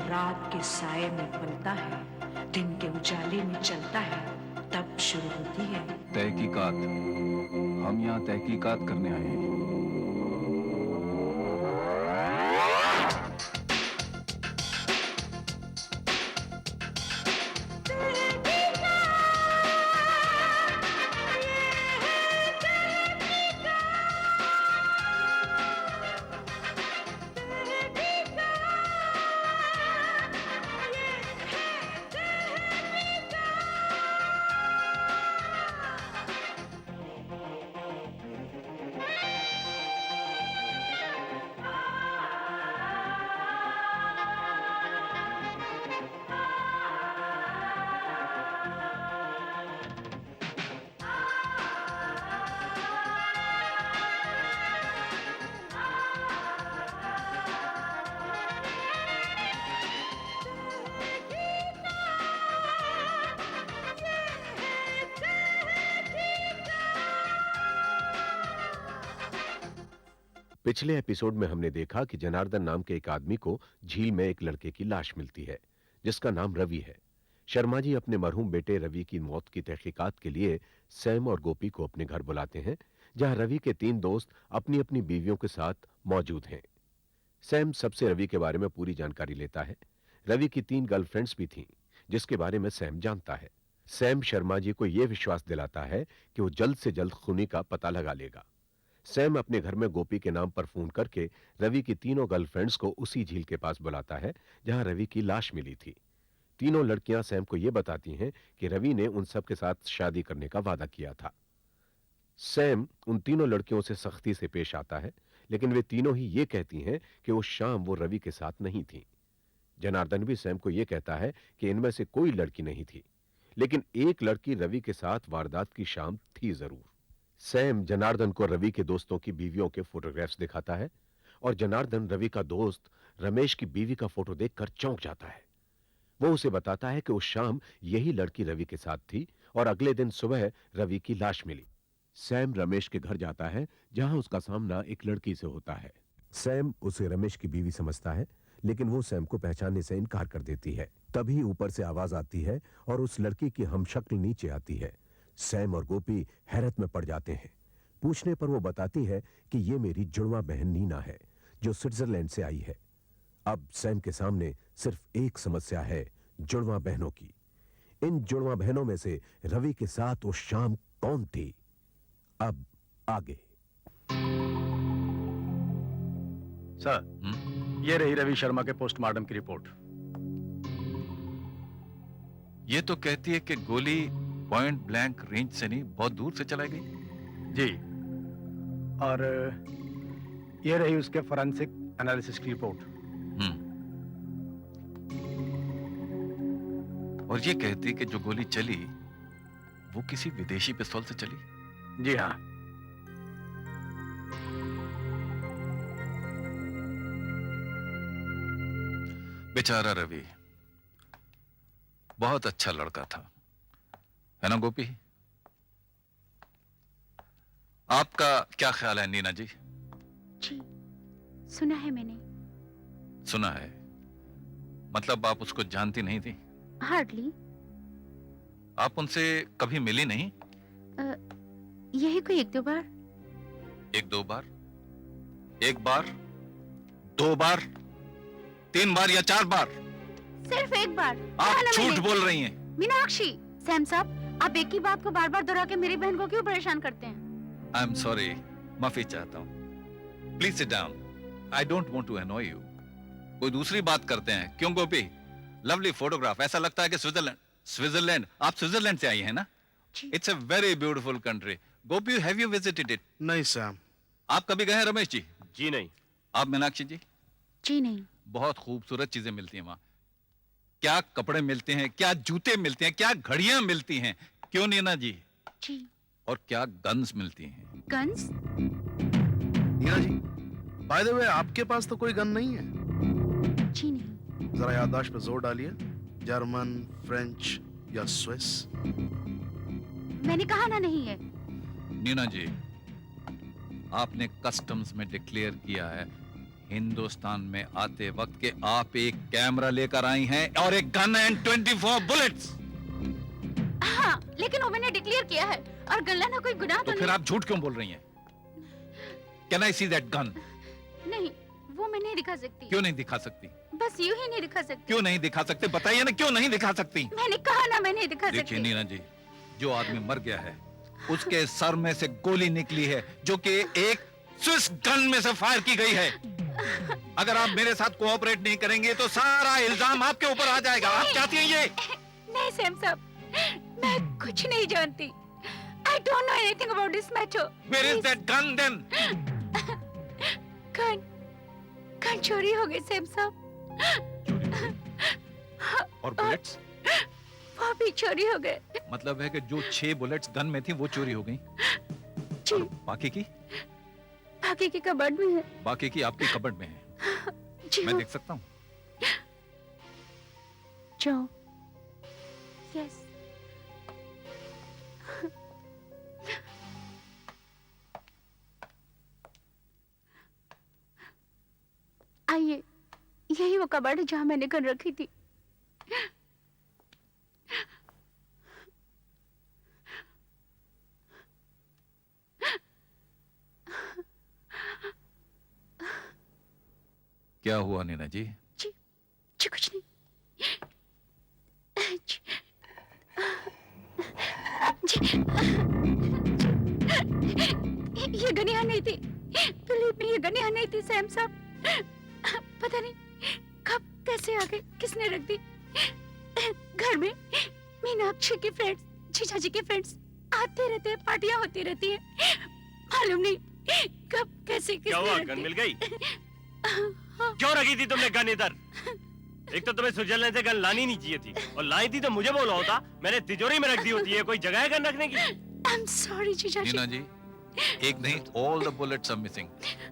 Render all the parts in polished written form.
रात के साये में पलता है, दिन के उजाले में चलता है, तब शुरू होती है तहकीकात। हम यहाँ तहकीकात करने आए हैं। पिछले एपिसोड में हमने देखा कि जनार्दन नाम के एक आदमी को झील में एक लड़के की लाश मिलती है जिसका नाम रवि है। शर्मा जी अपने मरहूम बेटे रवि की मौत की तहकीकात के लिए सैम और गोपी को अपने घर बुलाते हैं, जहां रवि के 3 दोस्त अपनी अपनी बीवियों के साथ मौजूद हैं। सैम सबसे रवि के बारे में पूरी जानकारी लेता है। रवि की 3 गर्लफ्रेंड्स भी थीं, जिसके बारे में सैम जानता है। सैम शर्मा जी को यह विश्वास दिलाता है कि वो जल्द से जल्द खूनी का पता लगा लेगा। सैम अपने घर में गोपी के नाम पर फोन करके रवि की तीनों गर्लफ्रेंड्स को उसी झील के पास बुलाता है जहां रवि की लाश मिली थी। तीनों लड़कियां सैम को यह बताती हैं कि रवि ने उन सब के साथ शादी करने का वादा किया था। सैम उन तीनों लड़कियों से सख्ती से पेश आता है, लेकिन वे तीनों ही यह कहती हैं कि उस शाम वो रवि के साथ नहीं थी। जनार्दन भी सैम को यह कहता है कि इनमें से कोई लड़की नहीं थी, लेकिन एक लड़की रवि के साथ वारदात की शाम थी जरूर। सैम जनार्दन को रवि के दोस्तों की बीवियों के फोटोग्राफ्स दिखाता है और जनार्दन रवि का दोस्त रमेश की बीवी का फोटो देखकर चौंक जाता है। वो उसे बताता है कि उस शाम यही लड़की रवि के साथ थी और अगले दिन सुबह रवि की लाश मिली। सैम रमेश के घर जाता है जहां उसका सामना एक लड़की से होता है। सैम उसे रमेश की बीवी समझता है, लेकिन वो सैम को पहचानने से इनकार कर देती है। तभी ऊपर से आवाज आती है और उस लड़की की हमशक्ल नीचे आती है। सैम और गोपी हैरत में पड़ जाते हैं। पूछने पर वो बताती है कि ये मेरी जुड़वा बहन नीना है जो स्विट्जरलैंड से आई है। अब सैम के सामने सिर्फ एक समस्या है, जुड़वा बहनों की। इन जुड़वा बहनों में से रवि के साथ उस शाम कौन थी? अब आगे। सर, ये रही रवि शर्मा के पोस्टमार्टम की रिपोर्ट। ये तो कहती है कि गोली पॉइंट ब्लैंक रेंज से नहीं, बहुत दूर से चलाई गई। जी, और ये रही उसके फोरेंसिक एनालिसिस की रिपोर्ट। और ये कहती है कि जो गोली चली वो किसी विदेशी पिस्तौल से चली। जी हाँ। बेचारा रवि, बहुत अच्छा लड़का था, है ना गोपी? आपका क्या ख्याल है नीना जी? जी, सुना है मैंने। सुना है मतलब आप उसको जानती नहीं थी? हार्डली। आप उनसे कभी मिली नहीं? यही कोई 1-2 बार। 1-2 बार? 1 बार, 2 बार, 3 बार या 4 बार? सिर्फ 1 बार। आप झूठ बोल रही हैं। मीनाक्षी, सैम साहब, आप एक ही बात को बार बार दोहरा के मेरी बहन को क्यों परेशान करते हैं? आई एम सॉरी, माफी चाहता हूं। Please sit down, I don't want to annoy you. कोई दूसरी बात करते हैं। क्यों गोपी? लवली फोटोग्राफ, ऐसा लगता है कि स्विट्जरलैंड। आप स्विट्जरलैंड से आई है ना? It's a very beautiful country. Gopi, have you visited it? नहीं सैम। आप कभी गए हैं रमेश जी? जी नहीं। आप मीनाक्षी जी? जी नहीं। बहुत खूबसूरत चीजें मिलती हैं वहां। क्या कपड़े मिलते हैं, क्या जूते मिलते हैं, क्या घड़ियां मिलती हैं, क्यों नीना जी? जी। और क्या गन्स मिलती हैं। Guns? Nina ji, by the way आपके पास तो कोई गन नहीं है? जी नहीं। जरा याददाश्त पे जोर डालिए। जर्मन, फ्रेंच या स्विस? मैंने कहा ना नहीं है। नीना जी, आपने कस्टम्स में डिक्लेयर किया है हिंदुस्तान में आते वक्त के आप एक कैमरा लेकर आई हैं और एक गन एंड 24 बुलेट्स। हाँ, लेकिन वो मैंने डिक्लेयर किया है और गन लाना कोई गुनाह तो तो फिर आप झूठ क्यों बोल रही हैं? Can I see that gun? नहीं, वो मैं नहीं दिखा सकती। क्यों नहीं दिखा सकती? बस यूं ही नहीं दिखा सकती। क्यों नहीं दिखा सकते? बताइए ना, क्यों नहीं दिखा सकती? मैंने कहा ना, मैं नहीं दिखा देखिए सकती। नीना जी, जो आदमी मर गया है उसके सर में से गोली निकली है जो कि एक स्विस गन में से फायर की गई है। अगर आप मेरे साथ कोऑपरेट नहीं करेंगे तो सारा इल्जाम आपके ऊपर आ जाएगा। आप चाहती हैं ये? नहीं सैम साहब, मैं कुछ नहीं जानती। I don't know anything about this matter. Where is that gun then? Gun चोरी हो गई सैम साहब। और बुलेट्स? वो भी चोरी हो गए। मतलब है कि जो 6 बुलेट्स गन में थी वो चोरी हो गई। जी, बाकी की? बाकी की कबर्ड में है। बाकी की आपकी कबर्ड में है। जी मैं हाँ। देख सकता हूँ? जाओ। यस। आइए, यही वो कबर्ड है जहाँ मैंने गन रखी थी। क्या हुआ नीना जी? जी, जी कुछ नहीं। जी, ये गन यहाँ नहीं थी। बिलीव मी, ये गन यहाँ नहीं थी सैम साहब। पता नहीं कब कैसे आ गई, किसने रख दी। घर में मीनाक्षी के फ्रेंड्स, जीजा जी के फ्रेंड्स आते रहते हैं, पार्टियां होती रहती हैं। मालूम नहीं कब कैसे क्या किसने हुआ? रख गन दी। मिल गई? क्यों रखी थी तुमने गन इधर? एक तो तुम्हें स्विट्जरलैंड से गन लानी नहीं चाहिए थी, और लाई थी तो मुझे बोला होता, मैंने तिजोरी में रख दी होती है। कोई जगह है गन रखने की? I'm sorry जीजा जी। नीना जी, एक नहीं, all the bullets are missing.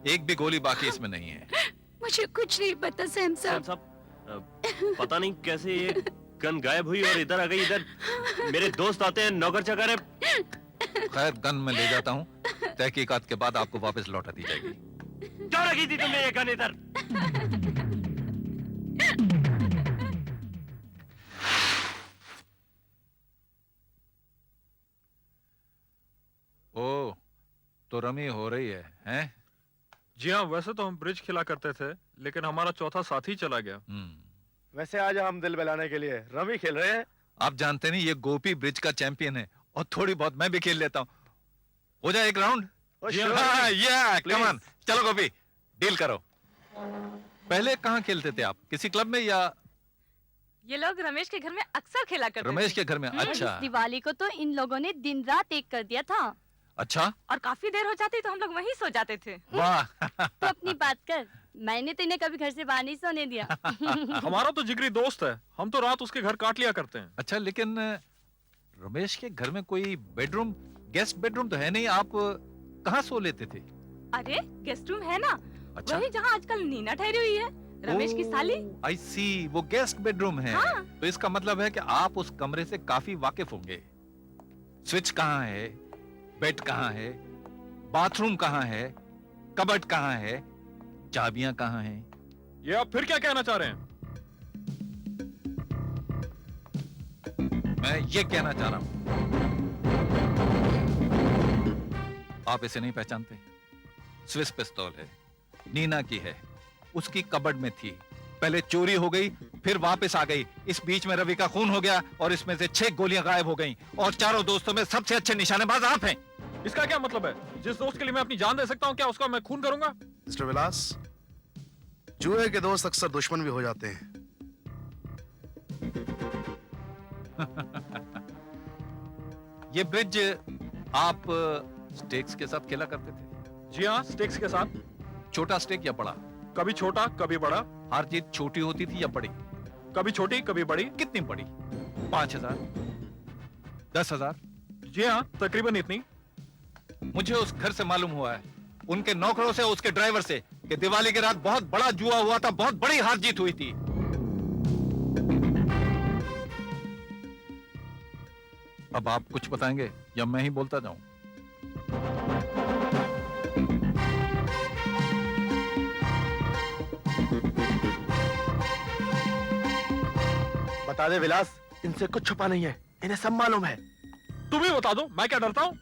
एक भी गोली बाकी इसमें नहीं है। मुझे कुछ नहीं पता सैम सैम साहब। साहब, पता नहीं कैसे ये गन गायब हुई और इधर आ गई। इधर मेरे दोस्त आते हैं, नौकर चाकर है। खैर, गन मैं ले जाता हूँ, तहकीकात के बाद आपको वापस लौटा दी जाएगी। क्यों रखी थी तुमने ये गन इधर? ओह, तो रमी हो रही है, हैं? जी हाँ, वैसे तो हम ब्रिज खेला करते थे, लेकिन हमारा चौथा साथी चला गया। वैसे आज हम दिल बहलाने के लिए रमी खेल रहे हैं। आप जानते नहीं, ये गोपी ब्रिज का चैंपियन है और थोड़ी बहुत मैं भी खेल लेता हूँ। हो जाए एक राउंड? कम ऑन, चलो गोपी, डील करो। पहले कहाँ खेलते थे आप? किसी क्लब में या? ये लोग रमेश के घर में अक्सर खेला करते रमेश थे। के घर में? अच्छा दिवाली को तो इन लोगों ने दिन रात एक कर दिया था, अच्छा। और काफी देर हो जाती तो हम लोग वहीं सो जाते थे। वाह। तो अपनी बात कर, मैंने तो इन्हें कभी घर से बाहर नहीं सोने दिया। हमारा तो जिगरी दोस्त है, हम तो रात उसके घर काट लिया करते हैं। अच्छा, लेकिन रमेश के घर में कोई बेडरूम, गेस्ट बेडरूम तो है नहीं, आप कहाँ सो लेते थे? अरे गेस्ट रूम है ना, अच्छा, वही जहाँ आजकल नीना ठहरी हुई है, रमेश की साली। आई सी, वो गेस्ट बेडरूम है। हाँ। तो इसका मतलब है कि आप उस कमरे से काफी वाकिफ होंगे। स्विच कहाँ है, बेड कहाँ है, बाथरूम कहाँ है, कबर्ड कहाँ है, चाबियां कहाँ हैं? ये आप फिर क्या कहना चाह रहे हैं? मैं ये कहना चाह रहा हूं, आप इसे नहीं पहचानते? स्विस पिस्तौल है, नीना की है, उसकी कबर्ड में थी, पहले चोरी हो गई, फिर वापस आ गई, इस बीच में रवि का खून हो गया और इसमें से 6 गोलियां गायब हो गईं और चारों दोस्तों में सबसे अच्छे निशानेबाज आप हैं। इसका क्या मतलब है? जिस दोस्त के लिए मैं अपनी जान दे सकता हूँ, क्या उसका मैं खून करूंगा? मिस्टर विलास, जुए के दोस्त अक्सर दुश्मन भी हो जाते हैं। ये ब्रिज आप स्टेक्स के साथ खेला करते थे? जी हाँ, स्टेक्स के साथ। छोटा स्टेक या बड़ा? कभी छोटा कभी बड़ा। हार जीत छोटी होती थी या बड़ी? कभी छोटी कभी बड़ी। कितनी बड़ी? 5,000, 10,000? जी हाँ, तकरीबन इतनी। मुझे उस घर से मालूम हुआ है, उनके नौकरों से, उसके ड्राइवर से, कि दिवाली की रात बहुत बड़ा जुआ हुआ था, बहुत बड़ी हार जीत हुई थी। अब आप कुछ बताएंगे या मैं ही बोलता जाऊं? बता दे विलास, इनसे कुछ छुपा नहीं है, इन्हें सब मालूम है। तुम ही बता दो, मैं क्या डरता हूँ।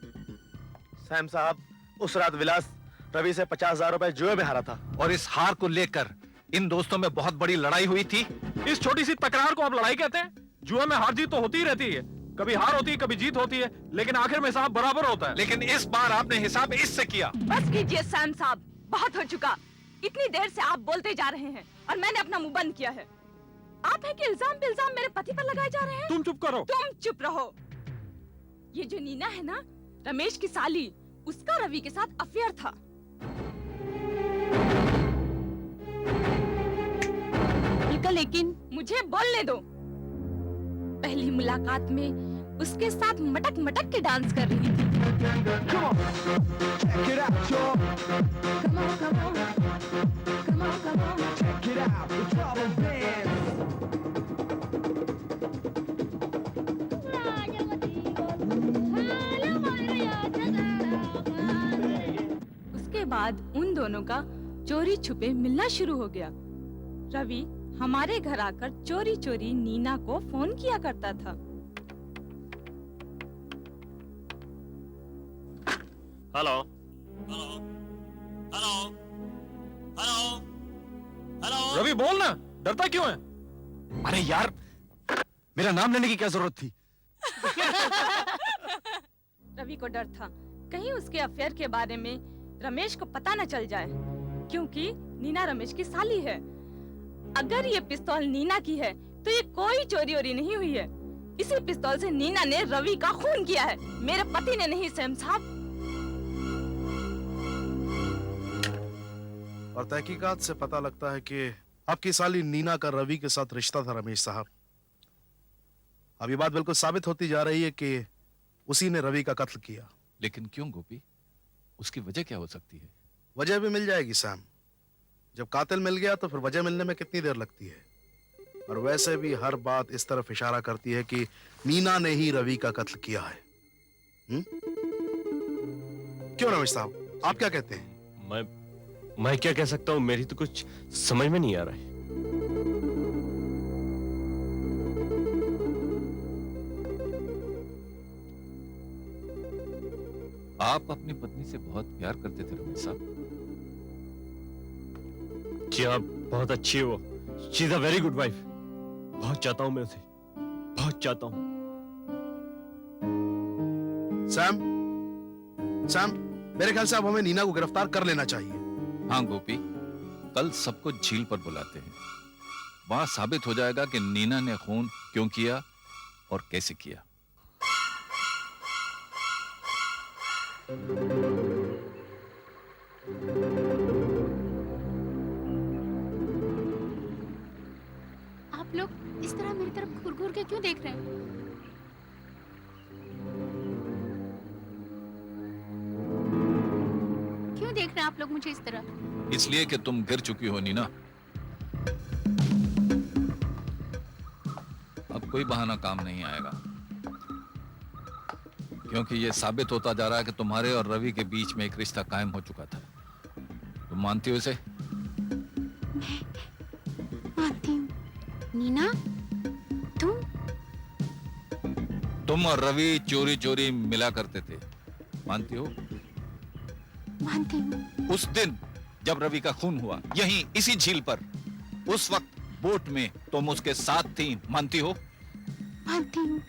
सैम साहब, उस रात विलास रवि से 50,000 रुपए जुए में हारा था। और इस हार को लेकर इन दोस्तों में बहुत बड़ी लड़ाई हुई थी। इस छोटी सी तकरार को आप लड़ाई कहते हैं? जुए में हार जीत तो होती ही रहती है, कभी हार होती है कभी जीत होती है, लेकिन आखिर में हिसाब बराबर होता है। लेकिन इस बार आपने हिसाब इससे किया। बस कीजिए सैम साहब, बहुत हो चुका। इतनी देर से आप बोलते जा रहे हैं और मैंने अपना मुंह बंद किया है। आप है कि इल्जाम पे इल्जाम मेरे पति पर लगाए जा रहे हैं? तुम चुप करो। तुम चुप रहो। ये जो नीना है ना, रमेश की साली, उसका रवि के साथ अफेयर था। लेकिन मुझे बोलने दो। पहली मुलाकात में उसके साथ मटक मटक के डांस कर रही थी। Come on, check it out, y'all. Come on, come on, come on, come on, check it out, the trouble dance. उसके बाद उन दोनों का चोरी छुपे मिलना शुरू हो गया। रवि हमारे घर आकर चोरी चोरी नीना को फोन किया करता था। Hello hello hello hello hello. Ravi बोल ना, डरता क्यों है? अरे यार, मेरा नाम लेने की क्या जरूरत थी? रवि को डर था कहीं उसके अफेयर के बारे में रमेश को पता न चल जाए, क्योंकि नीना रमेश की साली है। अगर ये पिस्तौल नीना की है तो ये कोई चोरी वोरी नहीं हुई है। इसी पिस्तौल से नीना ने रवि का खून किया है, मेरे पति ने नहीं सैम साहब। और तहकीकात से पता लगता है कि आपकी साली नीना का रवि के साथ रिश्ता था रमेश साहब। अब ये बात बिल्कुल साबित होती जा रही है कि उसी ने रवि का कत्ल किया। लेकिन क्यों गोपी? उसकी वजह क्या हो सकती है? वजह भी मिल जाएगी सैम। जब कातिल मिल गया तो फिर वजह मिलने में कितनी देर लगती है। और वैसे भी हर बात इस तरफ इशारा करती है कि नीना ने ही रवि का कत्ल किया है। क्यों रमेश साहब, आप क्या कहते हैं? मैं क्या कह सकता हूँ, मेरी तो कुछ समझ में नहीं आ रहा है। आप अपनी पत्नी से बहुत प्यार करते थे रमेश साहब। जी आप बहुत अच्छी है वो। She is a very good wife. बहुत चाहता हूं मैं उसे, बहुत चाहता हूं। सैम, सैम, मेरे ख्याल से अब हमें नीना को गिरफ्तार कर लेना चाहिए। हाँ गोपी, कल सबको झील पर बुलाते हैं। वहां साबित हो जाएगा कि नीना ने खून क्यों किया और कैसे किया। आप लोग इस तरह मेरी तरफ घूर घूर के क्यों देख रहे हैं? क्यों देख रहे हैं आप लोग मुझे इस तरह? इसलिए कि तुम गिर चुकी हो नीना। अब कोई बहाना काम नहीं आएगा, क्योंकि ये साबित होता जा रहा है कि तुम्हारे और रवि के बीच में एक रिश्ता कायम हो चुका था। तुम मानती हो इसे? मानती हूँ। नीना, तुम और रवि चोरी चोरी मिला करते थे, मानती हो? मानती हूँ। उस दिन जब रवि का खून हुआ, यहीं इसी झील पर, उस वक्त बोट में तुम उसके साथ थी, मानती हो? मानती हूँ।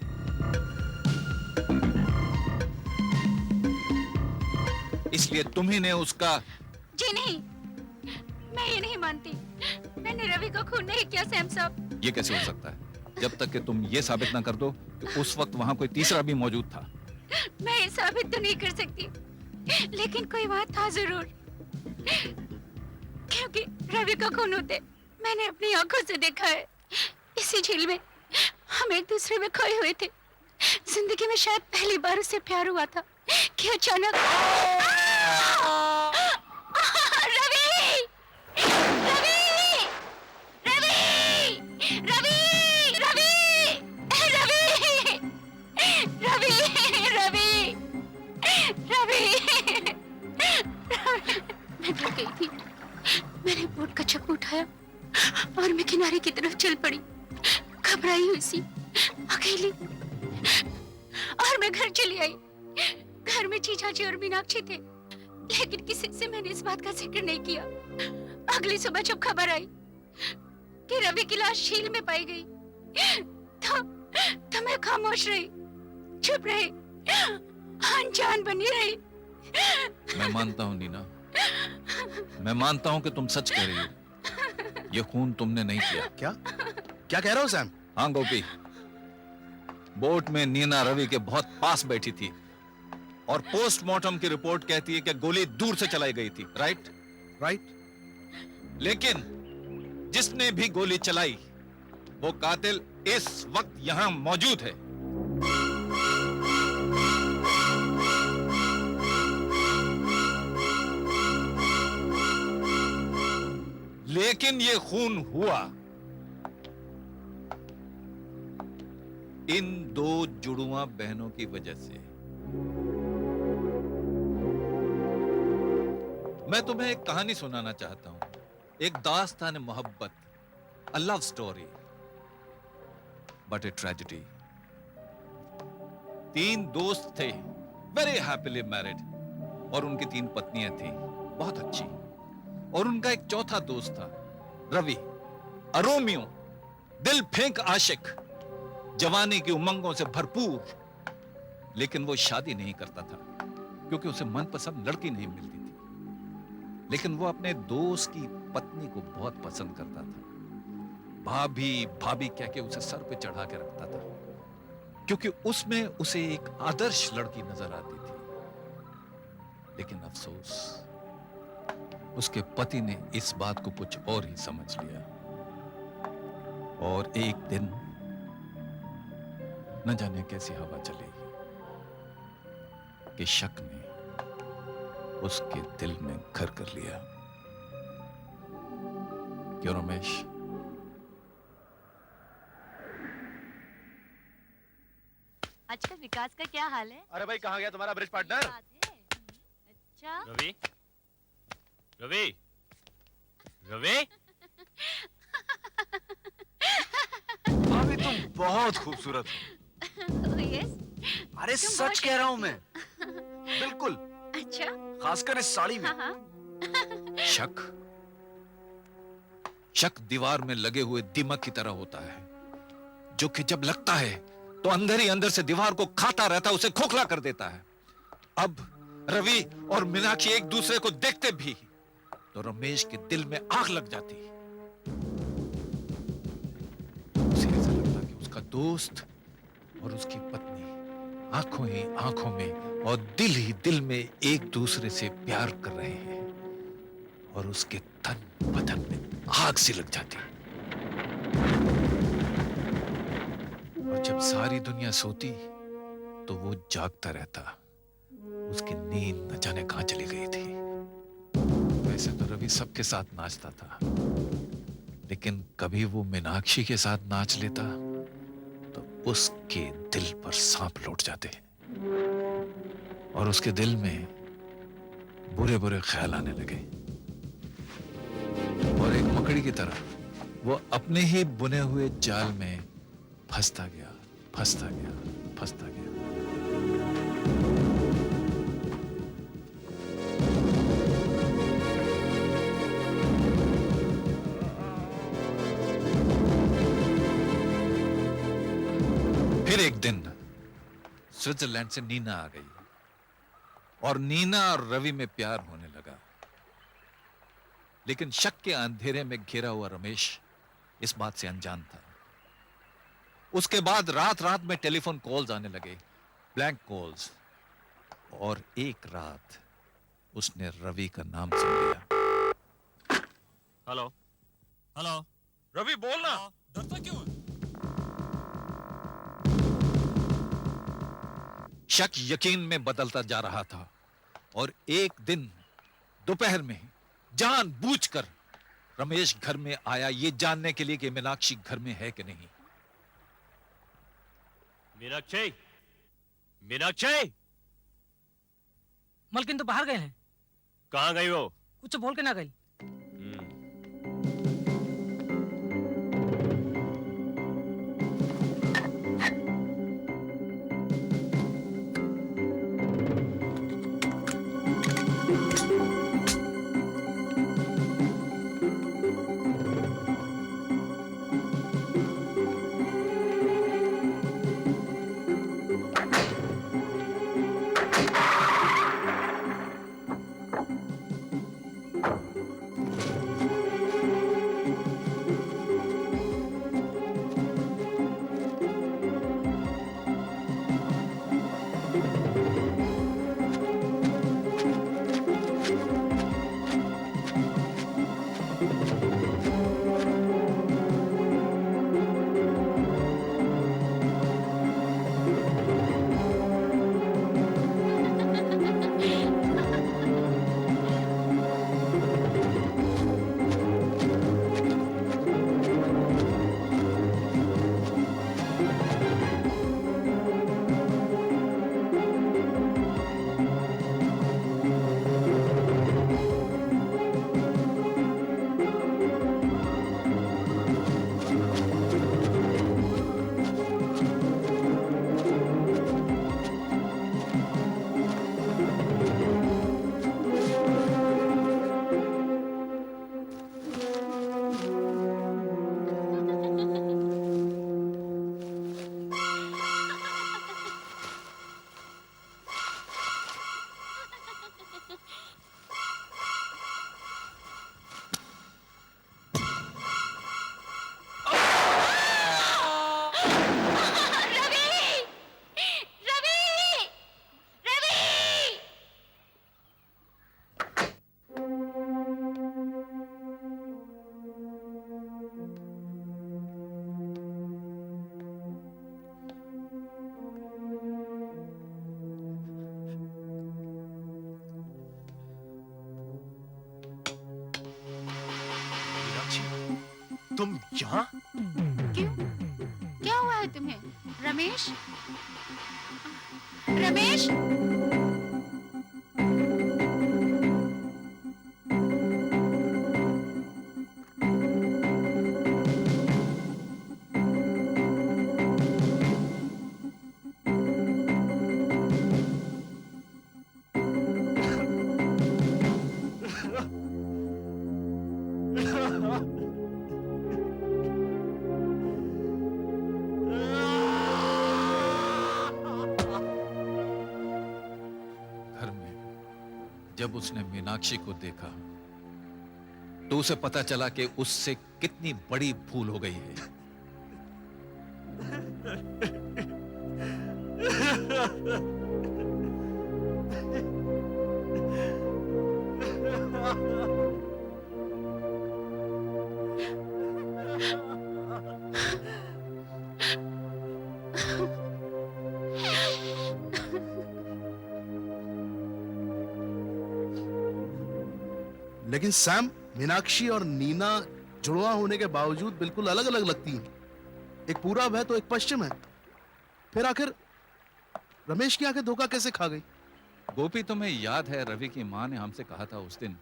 इसलिए तुम्ही ने उसका... जी नहीं, मैं ये नहीं मानती। मैंने रवि को खून नहीं किया सैम साहब। ये कैसे हो सकता है, जब तक कि तुम ये साबित ना कर दो कि उस वक्त वहां कोई तीसरा भी मौजूद था। मैं ये साबित तो नहीं कर सकती, लेकिन कोई बात था जरूर, क्योंकि रवि का खून होते मैंने अपनी आंखों से देखा है। इसी झील में हम एक दूसरे में खोए हुए थे। जिंदगी में शायद पहली बार उससे प्यार हुआ था कि अचानक मैंने बोट का चक्कू उठाया और मैं किनारे की तरफ चल पड़ी। घबराई हुई सी, अकेली। और मैं घर चली आई। घर में जीजाजी और मीनाक्षी थे, लेकिन किसी से मैंने इस बात का जिक्र नहीं किया। अगली सुबह जब खबर आई कि रवि की लाश झील में पाई गई, तो मैं खामोश रही, चुप रही, अनजान बनी रही। मैं मानता हूँ नीना, मैं मानता हूँ कि तुम सच कह रही हो। ये खून तुमने नहीं किया। क्या क्या कह रहे हो सैम? हाँ गोपी, बोट में नीना रवि के बहुत पास बैठी थी और पोस्टमार्टम की रिपोर्ट कहती है कि गोली दूर से चलाई गई थी। Right right. लेकिन जिसने भी गोली चलाई वो कातिल इस वक्त यहां मौजूद है। लेकिन ये खून हुआ इन दो जुड़वा बहनों की वजह से। मैं तुम्हें एक कहानी सुनाना चाहता हूं, एक दास्तान मोहब्बत, a love story but a tragedy. 3 दोस्त थे, वेरी हैप्पीली मैरिड, और उनकी 3 पत्नियां थी, बहुत अच्छी। और उनका एक चौथा दोस्त था, रवि, अरोमियो, दिल फेंक आशिक, जवानी की उमंगों से भरपूर। लेकिन वो शादी नहीं करता था क्योंकि उसे मनपसंद लड़की नहीं मिलती थी। लेकिन वो अपने दोस्त की पत्नी को बहुत पसंद करता था। भाभी भाभी कह के उसे सर पे चढ़ा के रखता था क्योंकि उसमें उसे एक आदर्श लड़की नजर आती थी। लेकिन अफसोस, उसके पति ने इस बात को कुछ और ही समझ लिया। और एक दिन न जाने कैसी हवा चली कि शक ने उसके दिल में घर कर लिया। क्यों रमेश? आजकल विकास का क्या हाल है? अरे भाई, कहाँ गया तुम्हारा ब्रिज पार्टनर? अच्छा, रवि, रवि, रवि, भाभी तुम बहुत खूबसूरत हो। यस, अरे तुम सच बहुत कह रहा हूं मैं, बिल्कुल, अच्छा, खासकर इस साड़ी में। हाँ हाँ। शक शक दीवार में लगे हुए दीमक की तरह होता है, जो कि जब लगता है तो अंदर ही अंदर से दीवार को खाता रहता है, उसे खोखला कर देता है। अब रवि और मीनाक्षी एक दूसरे को देखते भी तो रमेश के दिल में आग लग जाती। उसे ऐसा लगता कि उसका दोस्त और उसकी पत्नी आंखों ही आंखों में और दिल ही दिल में एक दूसरे से प्यार कर रहे हैं, और उसके तन बदन में आग सी लग जाती। और जब सारी दुनिया सोती तो वो जागता रहता। उसकी नींद न जाने कहां चली गई थी। वैसे तो रवि सबके साथ नाचता था, लेकिन कभी वो मीनाक्षी के साथ नाच लेता तो उसके दिल पर सांप लौट जाते और उसके दिल में बुरे बुरे ख्याल आने लगे। और एक मकड़ी की तरह वो अपने ही बुने हुए जाल में फंसता गया, फंसता गया, फंसता गया। फिर एक दिन स्विट्जरलैंड से नीना आ गई और नीना और रवि में प्यार होने लगा। लेकिन शक के अंधेरे में घिरा हुआ रमेश इस बात से अनजान था। उसके बाद रात रात में टेलीफोन कॉल्स आने लगे, ब्लैंक कॉल्स। और एक रात उसने रवि का नाम सुन लिया। हेलो, हेलो, रवि बोलना, डरता क्यों है? शक यकीन में बदलता जा रहा था और एक दिन दोपहर में जानबूझकर रमेश घर में आया, ये जानने के लिए कि मीनाक्षी घर में है कि नहीं। मीनाक्षी, मीनाक्षी, मलकिन तो बाहर गए हैं। कहाँ गई वो? कुछ बोल के ना गई। तुम यहाँ? क्यों? क्या हुआ है तुम्हें? रमेश? रमेश? घर में जब उसने मीनाक्षी को देखा तो उसे पता चला कि उससे कितनी बड़ी भूल हो गई है। लेकिन सैम, मीनाक्षी और नीना जुड़वा होने के बावजूद बिल्कुल अलग अलग लगती हैं। एक पूरब है तो एक पश्चिम है। फिर आखिर रमेश की आंखें धोखा कैसे खा गई? गोपी, तुम्हें याद है रवि की मां ने हमसे कहा था उस दिन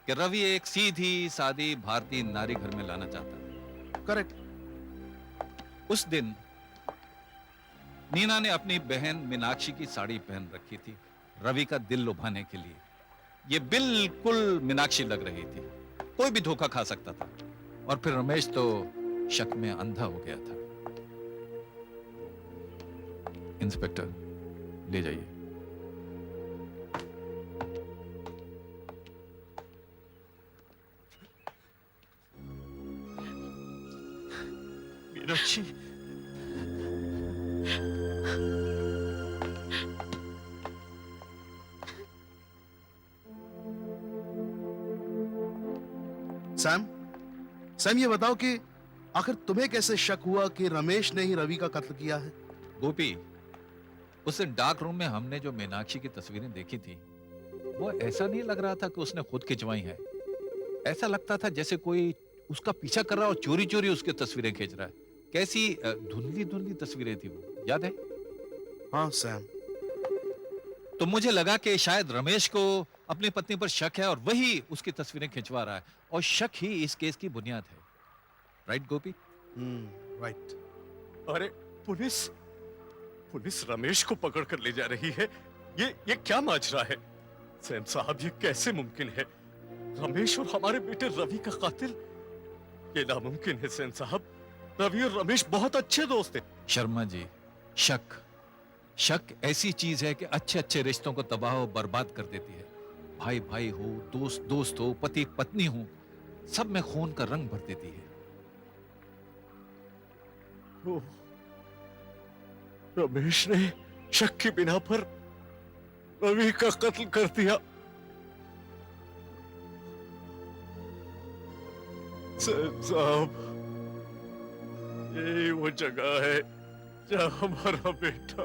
कि रवि एक सीधी सादी भारतीय नारी घर में लाना चाहता है। करेक्ट। उस दिन नीना ने अपनी बहन मीनाक्षी की साड़ी पहन रखी थी रवि का दिल लुभाने के लिए। ये बिल्कुल मीनाक्षी लग रही थी, कोई भी धोखा खा सकता था। और फिर रमेश तो शक में अंधा हो गया था। इंस्पेक्टर, ले जाइए। मीनाक्षी, सैम, सैम ये बताओ कि आखिर तुम्हें कैसे शक हुआ कि रमेश ने ही रवि का कत्ल किया है? गोपी, उस डार्क रूम में हमने जो मीनाक्षी की तस्वीरें देखी थी वो ऐसा नहीं लग रहा था कि उसने खुद खिंचवाई है। ऐसा लगता था जैसे कोई उसका पीछा कर रहा और चोरी चोरी उसकी तस्वीरें खींच रहा है। कैसी धुंधली धुंधली तस्वीरें थी वो, याद है? हाँ सैम। तो मुझे लगा कि शायद रमेश को अपनी पत्नी पर शक है और वही उसकी तस्वीरें खिंचवा रहा है, और शक ही इस केस की बुनियाद है। राइट गोपी? राइट। अरे पुलिस पुलिस रमेश को पकड़ कर ले जा रही है। ये क्या माजरा है? सैम साहब, ये कैसे मुमकिन है? रमेश और हमारे बेटे रवि का कातिल? ये नामुमकिन है सैम साहब। रवि और रमेश बहुत अच्छे दोस्त हैं। शर्मा जी, शक ऐसी चीज है कि अच्छे अच्छे रिश्तों को तबाह और बर्बाद कर देती है। भाई भाई हो, दोस्त दोस्त हो, पति पत्नी हो, सब में खून का रंग भर देती है। रमेश ने शक की बिना पर रवि का कत्ल कर दिया। साहब, यही वो जगह है जहां हमारा बेटा